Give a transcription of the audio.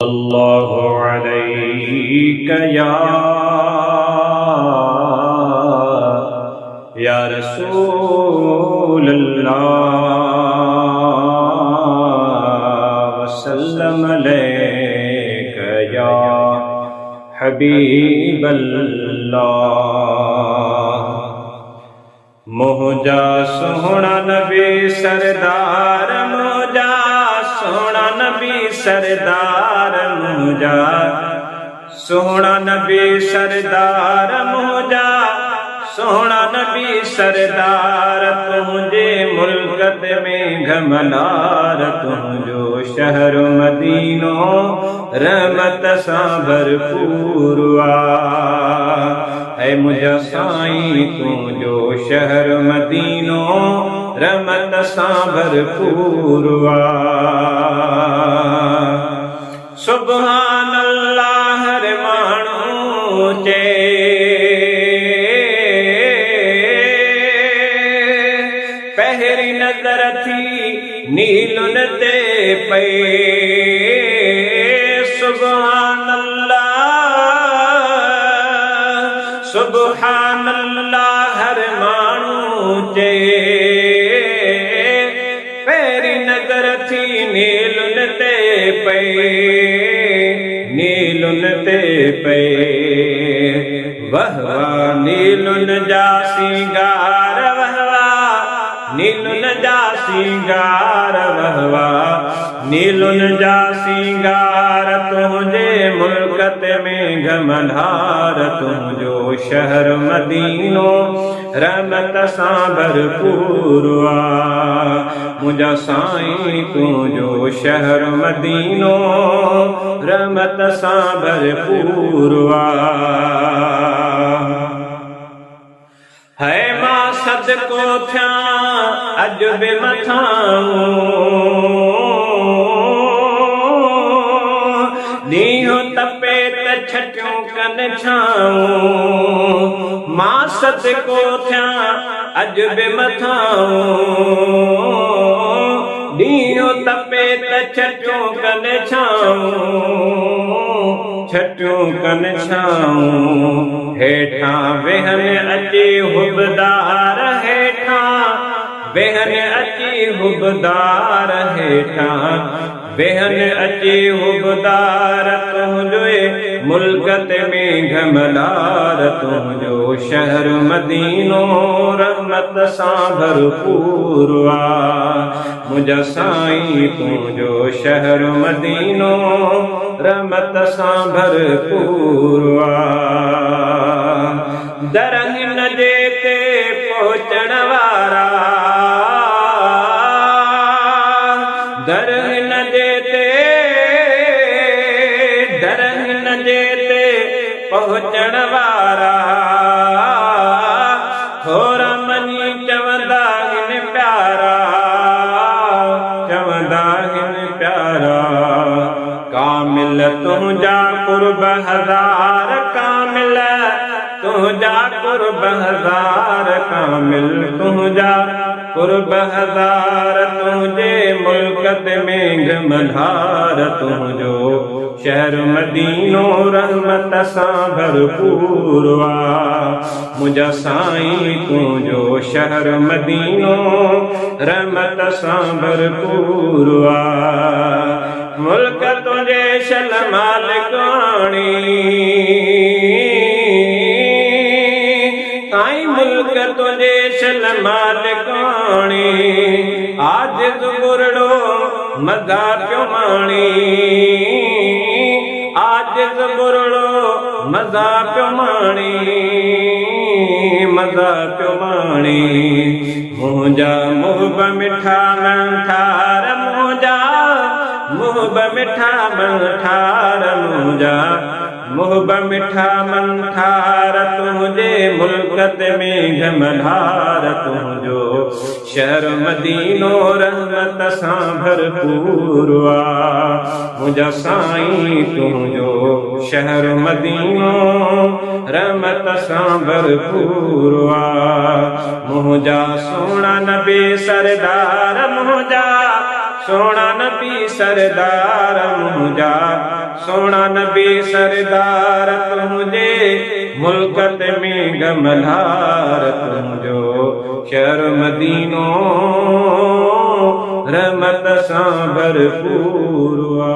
अल्लाहु अलैका या रसूल अल्लाह वसल्लम अलैका या हबीब अल्लाह। मुझा सोहना नबी सरदार, मुझा सोहना नबी सरदार, मुझा सोहना नबी सरदार, मुझा सोहना नबी सरदार। तुझे मुल्कत में घमलार, तुझो शहर मदीनो रहमत सा भरपूर है मुझा साईं। तुझो शहर मदीनो रहमत सा भरपूर सुभान अल्लाह हर माण्हू चे पहरी नजर थी नीलुन ते पे। सुभान अल्लाह हर माण्हू चे पहरी नजर थी नीलुन ते पे, नीलुन ते पे। वह नीलुन जा सिंगार, वह नीलुन जा सिंगार, वह नीलुन जा सिंगार। तुझे मुल्कत में घमंडार, तुझो शहर मदीनो रहमत सा भरपूर मुझा साईं। तुझो शहर मदीनो रहमत सा भरपूर है। मां सदको थिया अज बि मथाऊं, नीहो तपे त छटियूं कन छाऊं। मां सदको थिया अज बि मथाऊं, नीहो तपे त छटियूं कन छाऊं, छटियूं कन छाऊं। हेठां वेहन अची हुबदार, हेठां वेहन अची हुबदार, हेठां वेहन अची हुबदार। तुझो मुल्कत में घमलार, तुझो शहर मदीनो रहमत सा भरपूर मुझा साईं। तुझो शहर मदीनो रहमत सा भरपूर दरहिन जे ते पहुंचण वारा, दरहिन जे ते, दरहिन जे ते पहुंचण वारा। थोरा मनी चवंदा हिन प्यारा, चवंदा हिन प्यारा। कामिल तुझा कुर्ब हज़ार, कामिल तुझा कुर्ब हज़ार, कामिल तुझा कुर्ब हज़ार। तुझे मुल्कत में घमंडार, तुझो शहर मदीनो रहमत सा भरपूर मुझा साईं। तुझो शहर मदीनो रहमत सा भरपूर मुल्क तुझे शल मालिकाणी, ताई मुल्क तुझे शल मालिकाणी। आज गुरड़ो मज़ा पियो माणी, आज गुरड़ो मज़ा पियो माणी, मज़ा पियो माणी। मुझा मुहब मिठा मंठार, मुझा मुहब मिठा मंठार, मुझा मुहब मिठा मंठार। तुझे मुल्कत में घमंडार, तुझो शहर मदीनो रहमत सा भरपूर मुझा साईं। तुझो शहर मदीनो रहमत सा भरपूर मुझा सोना नबी सरदार, मुझा सोना नबी सरदार मुझा, सोना नबी सरदार तुझे मुल्कत में गमलार तुझो शहर मदीनो रहमत सां भरपूर हुआ।